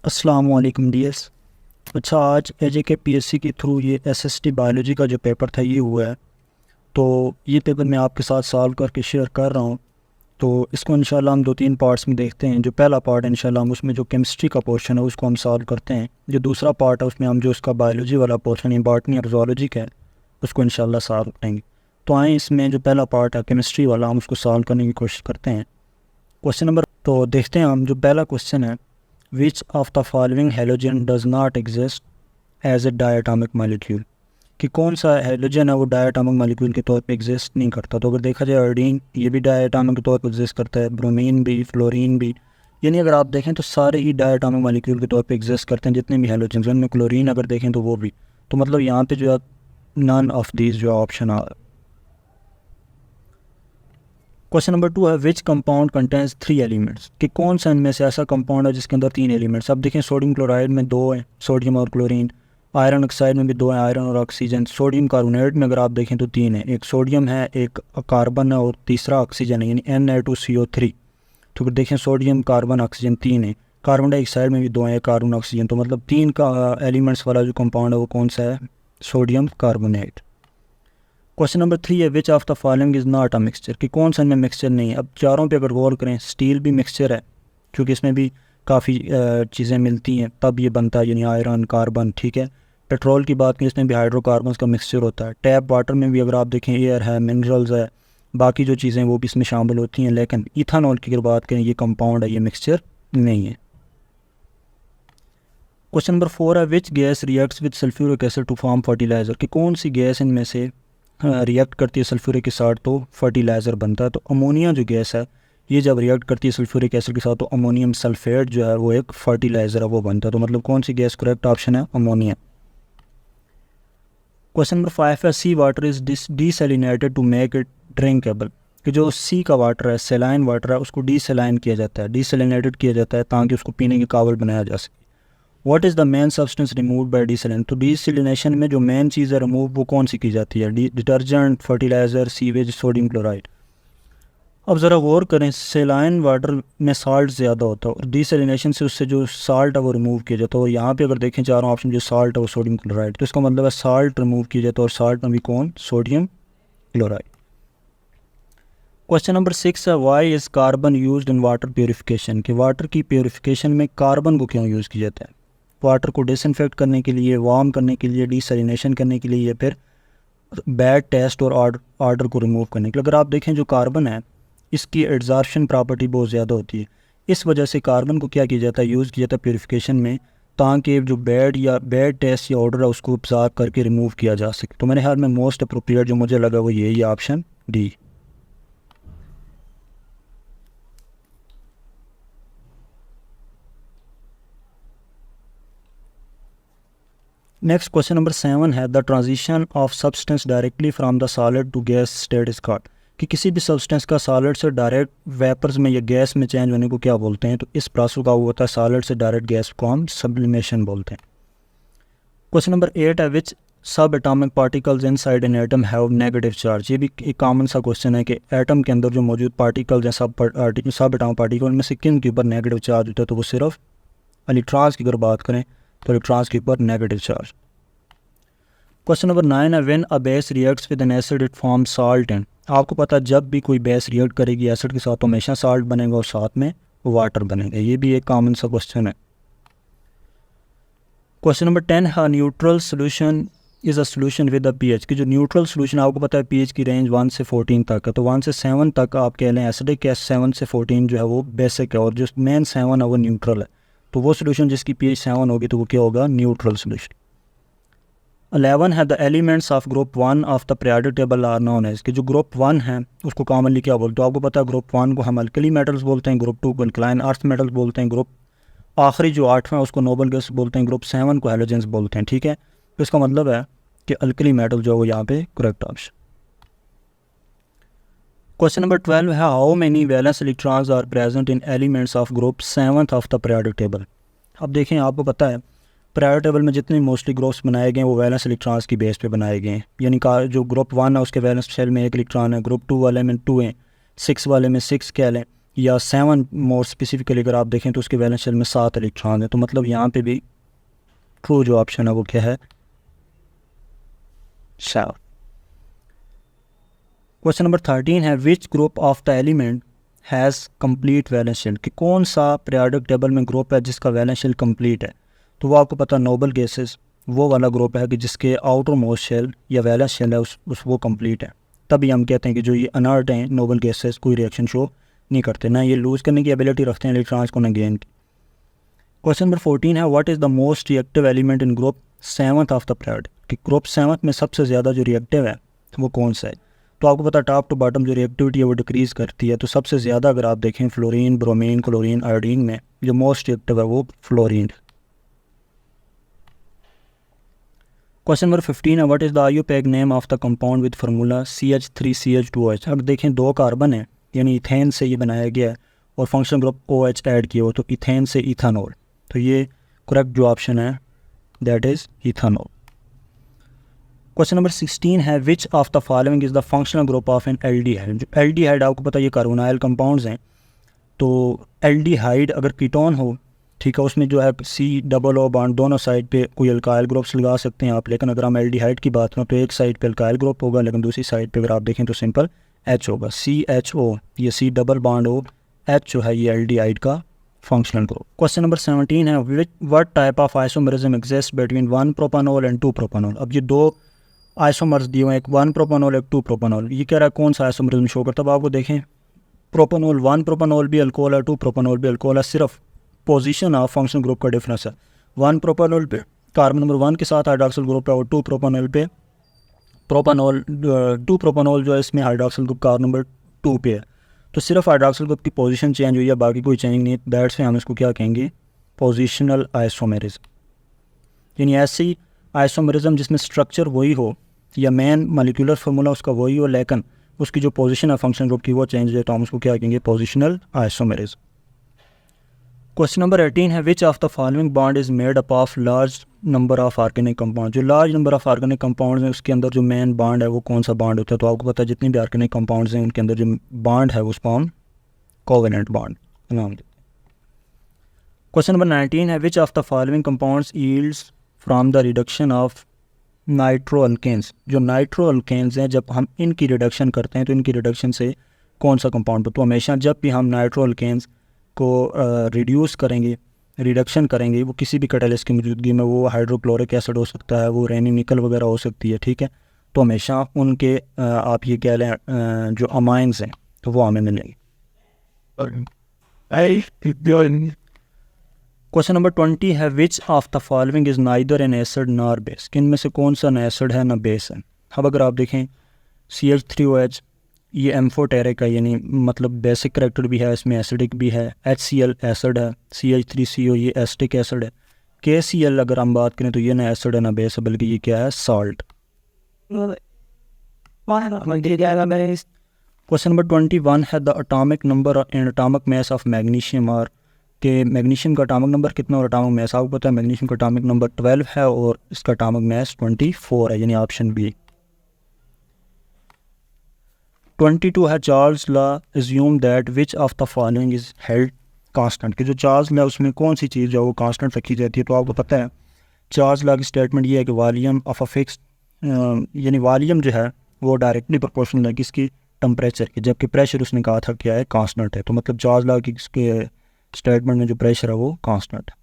अस्सलाम वालेकुम डियर्स। अच्छा, आज एजेके पीएससी के थ्रू ये एसएसटी बायोलॉजी का जो पेपर था ये हुआ है। तो ये पेपर मैं आपके साथ सॉल्व करके शेयर कर रहा हूँ। तो इसको इंशाल्लाह हम 2-3 पार्ट्स में देखते हैं। जो पहला पार्ट है इंशाल्लाह हम उसमें जो केमिस्ट्री का पोर्शन है उसको हम सॉल्व करते हैं। जो दूसरा पार्ट है उसमें हम जो उसका बायोलॉजी वाला पोर्शन है, बॉटनी और ज़ूलॉजी का है, उसको इंशाल्लाह सॉल्व करेंगे। तो आए इसमें जो पहला पार्ट है केमिस्ट्री वाला, हम उसको सॉल्व करने की कोशिश करते हैं। क्वेश्चन नंबर तो देखते हैं हम। जो पहला क्वेश्चन है, which of the following halogen does not exist as a diatomic molecule, कि कौन सा हेलोजन है वो डायटोमिक मॉलिक्यूल के तौर पे एग्जिस्ट नहीं करता। तो अगर देखा जाए आयोडीन, ये भी डायटोमिक के तौर पे एग्जिस्ट करता है, ब्रोमीन भी, फ्लोरीन भी। यानी अगर आप देखें तो सारे ही डायटोमिक मॉलिक्यूल के तौर पे एग्जिस्ट करते हैं जितने भी हेलोजन हैं। उनमें क्लोरीन अगर देखें तो वो भी। तो मतलब यहाँ पे जो है नन ऑफ दीज जो ऑप्शन आ। क्वेश्चन नंबर 2 है, विच कंपाउंड कंटेंस 3 एलिमेंट्स, कि कौन सा इनमें से ऐसा कंपाउंड है जिसके अंदर 3 एलिमेंट्स। अब देखें सोडियम क्लोराइड में 2 हैं, सोडियम और क्लोरीन। आयरन ऑक्साइड में भी 2 हैं, आयरन और ऑक्सीजन। सोडियम कार्बोनेट में अगर आप देखें तो 3 है, एक सोडियम है, एक कार्बन है और तीसरा ऑक्सीजन है, यानी Na2CO3। तो फिर देखें सोडियम कार्बन ऑक्सीजन 3 है। कार्बन डाइऑक्साइड में भी 2 हैं, कार्बन ऑक्सीजन। तो मतलब 3 का एलिमेंट्स वाला जो कंपाउंड है वो कौन सा है, सोडियम कार्बोनेट। क्वेश्चन नंबर 3 है, which of the following is not a mixture, कि कौन सा इनमें मिक्सचर नहीं है। अब चारों पे अगर गौर करें, स्टील भी मिक्सचर है क्योंकि इसमें भी काफ़ी चीज़ें मिलती हैं तब ये बनता है, यानी आयरन कार्बन। ठीक है। पेट्रोल की बात करें, इसमें भी हाइड्रोकार्बन्स का मिक्सचर होता है। टैप वाटर में भी अगर आप देखें एयर है, मिनरल्स है, बाकी जो चीज़ें वो भी इसमें शामिल होती हैं। लेकिन इथानॉल की अगर बात करें, ये कंपाउंड है, ये मिक्सचर नहीं है। क्वेश्चन नंबर 4 है, which gas reacts with sulphuric acid to form fertiliser, कि कौन सी गैस इनमें से रिएक्ट करती है सल्फ्यूरिक के साथ तो फर्टिलाइज़र बनता है। तो अमोनिया जो गैस है ये जब रिएक्ट करती है सल्फ्यूरिक एसिड के साथ तो अमोनियम सल्फेट जो है वो एक फर्टिलाइज़र है, वो बनता है। तो मतलब कौन सी गैस करेक्ट ऑप्शन है, अमोनिया। क्वेश्चन नंबर 5 है, sea water is desalinated to make it drinkable, कि जो सी का वाटर है, सेलाइन वाटर है, उसको डीसैलाइन किया जाता है, डीसैलिनेटेड किया जाता है ताकि उसको पीने के काबिल बनाया जा सके। What is the main substance remove by desalination, तो डीसैलिनेशन में जो मेन चीज़ है रिमूव वो कौन सी की जाती है, detergent, fertiliser, sewage, sodium chloride. अब ज़रा गौर करें, सेलाइन वाटर में साल्ट ज़्यादा होता है और डीसैलिनेशन से उससे जो साल्ट है वो रिमूव किया जाता है। और यहाँ पे अगर देखें चारों ऑप्शन, जो साल्ट है वो सोडियम क्लोराइड। तो इसका मतलब है साल्ट रिमूव किया जाता है और साल्ट में भी कौन, सोडियम क्लोराइड। क्वेश्चन नंबर 6 है, why is carbon used in water purification, कि वाटर की प्योरीफिकेशन में कार्बन को क्यों यूज़ किया जाता है। वाटर को डिसइंफेक्ट करने के लिए, वार्म करने के लिए, डीसैलिनेशन करने के लिए, या फिर बैड टेस्ट और ऑर्डर को रिमूव करने के लिए। अगर आप देखें जो कार्बन है इसकी एड्जॉर्प्शन प्रॉपर्टी बहुत ज़्यादा होती है, इस वजह से कार्बन को क्या किया जाता है, यूज़ किया जाता है प्योरीफिकेशन में, ताकि जो बैड टेस्ट या ऑर्डर है उसको ऑब्जर्व करके रिमूव किया जा सके। तो मेरे ख्याल में मोस्ट अप्रोप्रिएट जो मुझे लगा वो यही option D. Next question number 7 है, the transition of substance directly from the solid to gas state is called, कि किसी भी सब्सटेंस का सॉलिड से डायरेक्ट वेपर्स में या गैस में चेंज होने को क्या बोलते हैं। तो इस प्रोसेस का वो होता है सॉलिड से डायरेक्ट गैस को हम सब्लिमेशन बोलते हैं। क्वेश्चन नंबर 8 है, विच सब atomic particles inside an atom have negative charge, ये भी एक कॉमन सा क्वेश्चन है कि एटम के अंदर जो मौजूद पार्टिकल्स हैं, सब एटॉमिक पार्टिकल, उनमें से किन के ऊपर नेगेटिव चार्ज होता है। तो वो सिर्फ इलेक्ट्रॉन्स की अगर बात करें तो इलेक्ट्रॉन्स के ऊपर नेगेटिव चार्ज। क्वेश्चन नंबर 9 है, when a base reacts with N acid it form salt and, आपको पता है जब भी कोई बेस रिएक्ट करेगी एसिड के साथ तो हमेशा साल्ट बनेगा और साथ में वाटर बनेगा। ये भी एक कॉमन सा क्वेश्चन है। क्वेश्चन नंबर 10 है, neutral solution is a solution with a pH, कि जो न्यूट्रल सोल्यूशन आपको पता है पीएच की रेंज 1 से 14 तक है। तो 1 से 7 तक आप कह लें एसिडिक है, 7 से 14 जो है वो बेसिक है और जो मेन 7 है वो न्यूट्रल है। तो वो सोल्यूशन जिसकी पीएच 7 होगी तो वो क्या होगा, न्यूट्रल सोल्यूशन। 11 है, the elements of group 1 of the periodic table are known as, कि जो ग्रुप 1 है उसको कॉमनली क्या बोलते हैं। तो आपको पता है ग्रुप 1 को हम अल्कली मेटल्स बोलते हैं, ग्रुप 2 को अल्कलाइन अर्थ मेटल्स बोलते हैं, ग्रुप आखिरी जो 8वां उसको नोबल गैस बोलते हैं, ग्रुप 7 को हैलोजेंस बोलते हैं। ठीक है। तो इसका मतलब है कि अल्कली मेटल जो है वो यहाँ पे करेक्ट ऑप्शन। क्वेश्चन नंबर 12 है, how many valence electrons are present in elements of group 7 of the periodic table. अब देखें आपको पता है पीरियोडिक टेबल में जितने मोस्टली ग्रुप्स बनाए गए हैं वो वैलेंस इलेक्ट्रॉन्स की बेस पे बनाए गए हैं। यानी का जो ग्रुप 1 है उसके वैलेंस शेल में 1 इलेक्ट्रॉन है, ग्रुप 2 वाले में 2 हैं, 6 वाले में 6 कह लें, या 7 मोर स्पेसिफिकली अगर आप देखें तो उसके वैलेंस शेल में 7 इलेक्ट्रॉन है। तो मतलब यहाँ पे भी ट्रू जो ऑप्शन है वो क्या है, 7। क्वेश्चन नंबर 13 है which group of the element has complete valence shell, कि कौन सा पीरियोडिक टेबल में ग्रुप है जिसका वैलेंस शेल कंप्लीट है। तो वो आपको पता नोबल गैसेस वो वाला ग्रुप है कि जिसके आउटर मोस्ट शेल या वैलेंस शेल है उस वो कंप्लीट है। तभी हम कहते हैं कि जो ये अनर्ट हैं नोबल गैसेस कोई रिएक्शन शो नहीं करते, ना ये लूज़ करने की एबिलिटी रखते हैं इलेक्ट्रॉन्स को, ना गेन की। क्वेश्चन नंबर 14 है what is the most reactive element in group 7th of the period, कि ग्रुप 7th में सबसे ज़्यादा जो रिएक्टिव है वो कौन सा है। तो आपको पता टॉप टू बॉटम जो रिएक्टिविटी है वो डिक्रीज़ करती है। तो सबसे ज़्यादा अगर आप देखें फ्लोरीन, ब्रोमीन, क्लोरीन, आयोडीन में जो मोस्ट रिएक्टिव है वो फ्लोरीन। क्वेश्चन नंबर 15 है what is the IUPAC name of the compound with formula CH3CH2OH। अब देखें 2 कार्बन है यानी इथेन से ये बनाया गया है और फंक्शनल ग्रुप OH ऐड किया हो, तो इथेन से इथानॉल। तो ये करेक्ट जो ऑप्शन है that is ethanol. Question number 16 है which of the following is the functional group of N aldehyde. जो एल्डिहाइड आपको पता ये कार्बोनाइल कंपाउंड्स हैं। तो एल्डिहाइड अगर कीटोन हो, ठीक है, उसमें जो है COO बॉन्ड दोनों साइड पे कोई अल्काइल ग्रुप्स लगा सकते हैं आप, लेकिन अगर हम एल्डिहाइड की बात करें तो एक साइड पे अल्काइल ग्रुप होगा, लेकिन दूसरी साइड पे अगर आप देखें तो सिंपल H होगा। CHO ये C डबल बॉन्ड हो, H जो है ये एल्डिहाइड का फंक्शनल ग्रुप। क्वेश्चन नंबर 17 है what type of isomerism exist between 1 propanol and 2 propanol. अब ये 2 आइसोमर्स दिए हुए, एक 1 प्रोपानोल एक 2 प्रोपानोल। ये कह रहा है कौन सा आइसोमरिज्म शो करता है। अब आपको देखें प्रोपानोल 1 प्रोपानोल भी अल्कोहल है, 2 प्रोपानोल भी अल्कोहल है, सिर्फ पोजीशन ऑफ फंक्शनल ग्रुप का डिफरेंस है। 1 प्रोपानोल पे कार्बन नंबर 1 के साथ हाइड्रॉक्सिल ग्रुप है और 2 प्रोपानोल पे प्रोपानोल 2 प्रोपानोल जो है इसमें हाइड्रॉक्सिल ग्रुप कार्बन नंबर 2 पे है। तो सिर्फ हाइड्रॉक्सिल ग्रुप की पोजीशन चेंज हुई है, बाकी कोई चेंज नहीं है। दैट्स में हम इसको क्या कहेंगे, पोजिशनल आइसोमेरिज्म। यानी ऐसी आइसोमेरिज्म जिसमें स्ट्रक्चर वही हो या मेन मॉलिक्यूलर फार्मूला उसका वही हो, लेकिन उसकी जो पोजीशन है फंक्शन ग्रुप की वो चेंज है, तो हम उसको क्या कहेंगे, पोजिशनल आइसोमेरिज्म। क्वेश्चन नंबर 18 है which of the following bond is made up of large number of organic compound. जो large number of organic compounds हैं उसके अंदर जो मेन बॉन्ड है वो कौन सा बॉन्ड होता है। तो आपको पता है जितने भी ऑर्गेनिक कंपाउंड्स हैं उनके अंदर जो बॉन्ड है उसको हम कोवेलेंट बॉन्ड नाम देते हैं। क्वेश्चन नंबर 19 है which of the following compounds yields from the reduction of nitroalkanes. जो नाइट्रो अल्केन्स हैं जब हम इनकी रिडक्शन करते हैं तो इनकी रिडक्शन से कौन सा कंपाउंड। तो हमेशा जब भी हम नाइट्रो अल्केन्स को रिड्यूस करेंगे, रिडक्शन करेंगे, वो किसी भी कैटालिस्ट की मौजूदगी में, वो हाइड्रोक्लोरिक एसिड हो सकता है, वो रेनी निकल वगैरह हो सकती है, ठीक है। तो हमेशा उनके आप ये कह लें जो अमाइंस हैं तो वो हमें मिलेंगे। क्वेश्चन नंबर 20 है which of the following is neither N acid nor base. किन में से कौन सा न एसिड है ना बेस है। अब अगर आप देखें CH3OH ये एम्फोटेरिक है, यानी मतलब बेसिक करेक्टर भी है, इसमें एसिडिक भी है। HCl एसिड है, CH3CO ये एसिटिक एसिड है। KCl अगर हम बात करें तो ये ना एसिड है ना बेस है, बल्कि ये क्या है, सॉल्ट। क्वेश्चन नंबर 21 है the atomic number and atomic mass of magnesium और के मैग्नीशियम का एटॉमिक नंबर कितना और एटॉमिक मास। आपको पता है मैग्नीशियम का एटॉमिक नंबर 12 है और इसका एटॉमिक मास 24 है, यानी ऑप्शन बी। 22 है Charles law assume that which of the following is held constant. कि जो चार्ल्स लॉ उसमें कौन सी चीज़ जो वो कांस्टेंट रखी जाती है। तो आपको पता है चार्ल्स लॉ की स्टेटमेंट ये है कि वॉल्यूम ऑफ अ फिक्स यानी वॉल्यूम जो है वो डायरेक्टली प्रोपोर्शनल है किसकी, टेम्परेचर की, जबकि प्रेशर उसने कहा था क्या है, कांस्टेंट है। तो मतलब चार्ल्स लॉ की स्टेटमेंट में जो प्रेशर है वो कांस्टेंट है।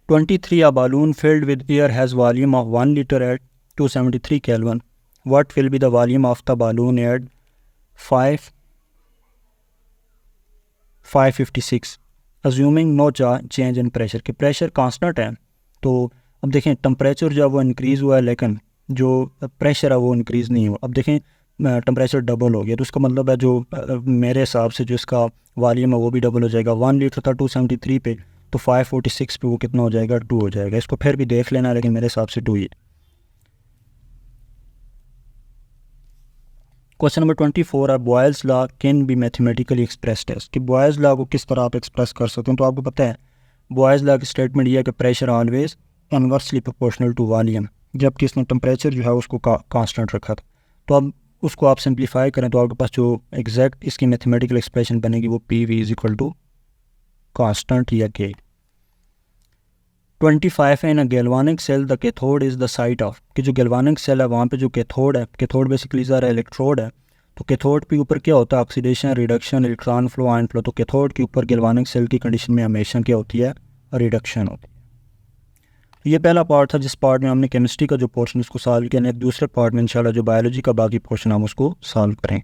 23 a balloon filled with air has volume of 1 liter at 273 Kelvin. What will be the volume of the balloon at 556 assuming no change in pressure। कि प्रेशर कांस्टेंट है। तो अब देखें टेम्परेचर जो है वो इंक्रीज़ हुआ है लेकिन जो प्रेशर है वो इंक्रीज़ नहीं हुआ। अब देखें टेम्परेचर डबल हो गया तो उसका मतलब है जो मेरे हिसाब से जो इसका वॉल्यूम है वो भी डबल हो जाएगा। 1 लीटर था 273 पे, तो 546 पे वो कितना हो जाएगा, 2 हो जाएगा। इसको फिर भी देख लेना, लेकिन मेरे हिसाब से 2 ही। क्वेश्चन नंबर 24 है Boyle's law can be mathematically expressed as. कि बॉयल्स लॉ को किस तरह आप एक्सप्रेस कर सकते हैं। तो आपको पता है बॉयल्स लॉ की स्टेटमेंट ये है कि pressure always inversely proportional to volume, जबकि इसने टेम्परेचर जो है उसको कांस्टेंट रखा था। तो अब उसको आप सिंप्लीफाई करें तो आपके पास जो एग्जैक्ट इसकी मैथमेटिकल एक्सप्रेशन बनेगी वो P V is equal to constant या K. 25 in a galvanic cell the cathode is the site of, कि जो गैल्वानिक सेल है वहाँ पे जो कैथोड है, कैथोड बेसिकली ज़रा इलेक्ट्रोड है, तो कैथोड के ऊपर क्या होता है, oxidation, reduction, electron flow, ion flow. तो कैथोड के ऊपर गैल्वानिक सेल की कंडीशन में हमेशा क्या होती है, रिडक्शन होती है। तो ये पहला पार्ट था जिस पार्ट में हमने केमिस्ट्री का जो पोर्शन उसको सॉल्व किया। एक दूसरे पार्ट में इंशाल्लाह जो बायोलॉजी का बाकी पोर्शन हम उसको सॉल्व करें।